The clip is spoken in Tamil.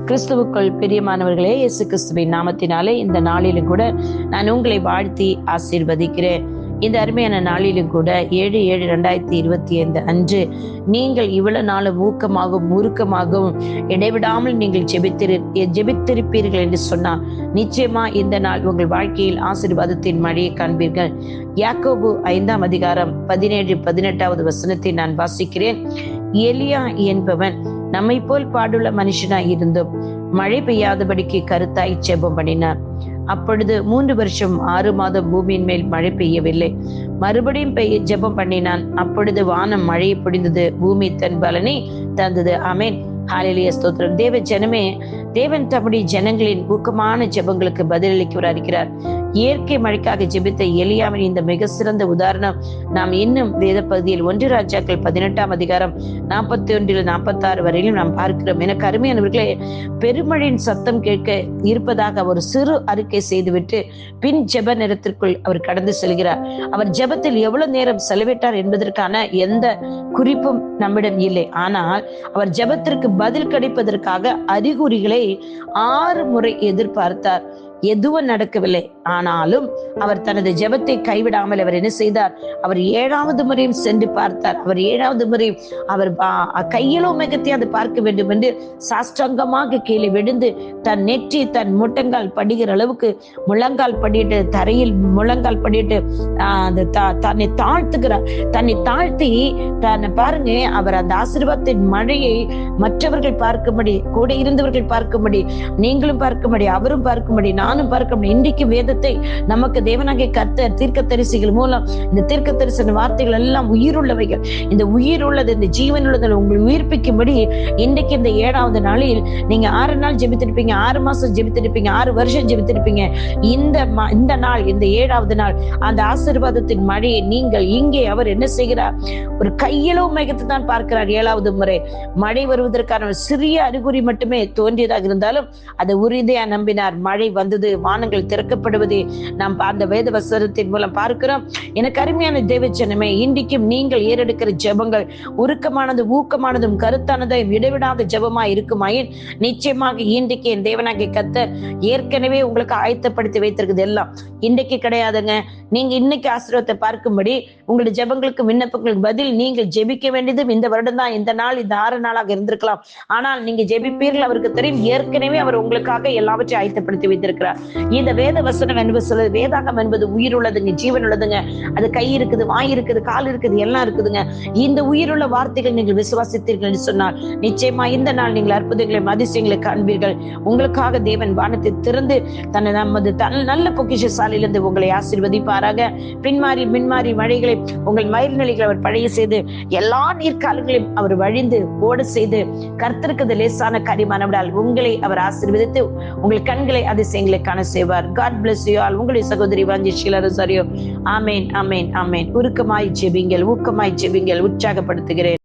கிறிஸ்துவுக்குள் பிரியமானவர்களே, இயேசு கிறிஸ்துவின் நாமத்தினாலே இந்த நாளிலும் கூட நான் உங்களை வாழ்த்தி ஆசீர்வதிக்கிறேன். இந்த அருமையான நாளிலும் கூட 7/7/2025 அன்று நீங்கள் இவ்வளவு நாளும் ஊக்கமாகவும் உருக்கமாகவும் இடைவிடாமல் நீங்கள் ஜெபித்திருப்பீர்கள் என்று சொன்னால் நிச்சயமா இந்த நாள் உங்கள் வாழ்க்கையில் ஆசீர்வாதத்தின் மழையை காண்பீர்கள். யாக்கோபு 5:17-18 வசனத்தை நான் வாசிக்கிறேன். எலியா என்பவன் நம்மை போல் பாடுள்ள மனுஷனாய் இருந்தும் மழை பெய்யாதபடிக்கு கருத்தாய் ஜெபம் பண்ணினார். அப்பொழுது 3 வருஷம் 6 மாதம் பூமியின் மேல் மழை பெய்யவில்லை. மறுபடியும் ஜெபம் பண்ணினான். அப்பொழுது வானம் மழையை பொழிந்தது, பூமி தன் பலனை தந்தது. ஆமென். ஹல்லேலூயா, ஸ்தோத்திரம். தேவ ஜனமே, தேவன் தம்முடைய ஜனங்களின் ஊக்கமான ஜெபங்களுக்கு பதிலளிக்க இருக்கிறார். இயற்கை மழைக்காக ஜெபித்த எலியாவின் இந்த மிக சிறந்த உதாரணம் நாம் இன்னும் வேத பகுதியில் 1 ராஜாக்கள் 18 வரையிலும் நாம் பார்க்கிறோம். எனக்கு அருமையானவர்களே, பெருமழையின் சத்தம் கேட்க இருப்பதாக ஒரு சிறு அறிக்கை செய்துவிட்டு பின் ஜெப நேரத்திற்குள் அவர் கடந்து செல்கிறார். அவர் ஜெபத்தில் எவ்வளவு நேரம் செலவிட்டார் என்பதற்கான எந்த குறிப்பும் நம்மிடம் இல்லை. ஆனால் அவர் ஜெபத்திற்கு பதில் கிடைப்பதற்காக அறிகுறிகளை 6 முறை எதிர்பார்த்தார். எதுவும் நடக்கவில்லை. ஆனாலும் அவர் தனது ஜெபத்தை கைவிடாமல் அவர் என்ன செய்தார்? அவர் 7வது முறையும் சென்று பார்த்தார். அவர் 7வது முறையும் அவர் கையிலோ மிகத்தை அதை பார்க்க வேண்டும் என்று சாஷ்டாங்கமாக கீழே விழுந்து தன் நெற்றி தன் முட்டங்கால் படிகிற அளவுக்கு முழங்கால் படிட்டு தரையில் முழங்கால் படிட்டு தன்னை தாழ்த்துகிறார். தன்னை தாழ்த்தி தன்னை பாருங்க, அவர் அந்த ஆசீர்வாதத்தின் மழையை மற்றவர்கள் பார்க்கும்படி, கூட இருந்தவர்கள் பார்க்கும்படி, நீங்களும் பார்க்கும்படி, அவரும் பார்க்கும்படி, நானும் பார்க்க முடியும். இன்றைக்கு வேதத்தை நமக்கு தேவனாகிய கர்த்தர் தீர்க்கதரிசிகள் மூலம் இந்த தீர்க்கதரிசன வார்த்தைகள் எல்லாம் உயிருள்ளவைகள். இந்த உயிர் உள்ளது, இந்த ஜீவன் உள்ளது உங்களை உயிர்ப்பிக்கும்படி இன்றைக்கு இந்த 7வது நாளில் நீங்க 6 நாள் ஜெபித்திருப்பீங்க, 6 மாசம் ஜெபித்திருப்பீங்க, 6 வருஷம் ஜெபித்திருப்பீங்க. இந்த நாள், இந்த 7வது நாள் அந்த ஆசீர்வாதத்தின் மழையை நீங்கள் இங்கே அவர் என்ன செய்கிறார்? ஒரு கையிலோ மேகத்தை தான் பார்க்கிறார். 7வது முறை மழை வருவதற்கான ஒரு சிறிய அறிகுறி மட்டுமே தோன்றியதாக இருந்தாலும் அதை உறுதியா நம்பினார். மழை வந்தது, வானங்கள் திறக்கப்படுவதை நாம் அந்த வேத வசனத்தின் மூலம் பார்க்கிறோம். எனக்கு அருமையான தேவ ஜனமே, இன்றைக்கும் நீங்கள் ஏறெடுக்கிற ஜெபங்கள் உருக்கமானது, ஊக்கமானதும் கருத்தானதும் இடைவிடாத ஜெபமாய் இருக்குமாயின் நிச்சயமாக இன்றைக்கு என் தேவனாகிய கர்த்தர் ஏற்கனவே உங்களுக்கு ஆயத்தப்படுத்தி வைத்திருக்குது. எல்லாம் இன்றைக்கு கிடையாதுங்க. நீங்க இன்னைக்கு ஆசீர்வாதத்தை பார்க்கும்படி உங்களுடைய ஜெபங்களுக்கு விண்ணப்பங்களுக்கு பதில் நீங்கள் ஜெபிக்க வேண்டியதும் இந்த வருடம் தான், இந்த நாள், இந்த 6 நாளாக இருந்திருக்கலாம். ஆனால் நீங்க ஜெபிப்பீர்கள், அவருக்கு தெரியும். ஏற்கனவே அவர் உங்களுக்காக எல்லாவற்றையும் ஆயத்தப்படுத்தி வைத்திருக்கிறார். இந்த வேத வசனம் என்பது சொல்லுது, வேதாகம் என்பது உயிர் உள்ளதுங்க, ஜீவன் உள்ளதுங்க. அது கை இருக்குது, வாய் இருக்குது, கால் இருக்குது, எல்லாம் இருக்குதுங்க. இந்த உயிருள்ள வார்த்தைகள் நீங்கள் விசுவாசித்தீர்கள் என்று சொன்னால் நிச்சயமா இந்த நாள் நீங்கள் அற்புதங்களையும் அதிசயங்களை காண்பீர்கள். உங்களுக்காக தேவன் வானத்தை திறந்து நமது நல்ல பொக்கிஷ சாலையிலிருந்து உங்களை ஆசீர்வதிப்பாராக. பின்மாறி மழைகளை உங்கள் மயிர்நிலைகளை அவர் பழைய செய்து எல்லா நீர்க்காலங்களையும் அவர் வழிந்து ஓட செய்து கர்த்தருக்கு லேசான காரியமானவரால் உங்களை அவர் ஆசீர்வதித்து உங்கள் கண்களை அதிசயங்களை காண செய்வார். God bless you all. உங்களுடைய சகோதரி வாஞ்சிஷீலா ரொசாரியோ. ஆமேன், ஆமேன், ஆமேன். உருக்கமாய் ஜெபிங்கள், ஊக்கமாய் ஜெபிங்கள். உற்சாகப்படுத்துகிறேன்.